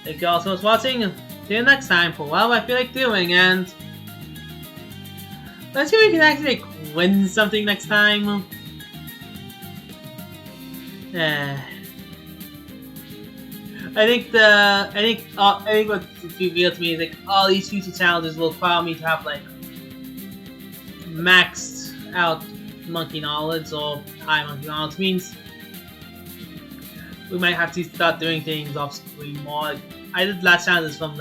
thank you all so much for watching. See you next time for what I feel like doing, and let's see if we can actually like, win something next time. I think what's revealed to me is like all these future challenges will require me to have like maxed out monkey knowledge or high monkey knowledge. Means we might have to start doing things off screen more. Like, I did last challenge from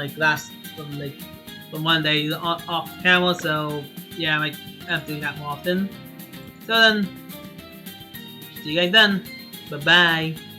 from one day off camera, so yeah, I might have to do that more often. So then, see you guys then. Bye bye.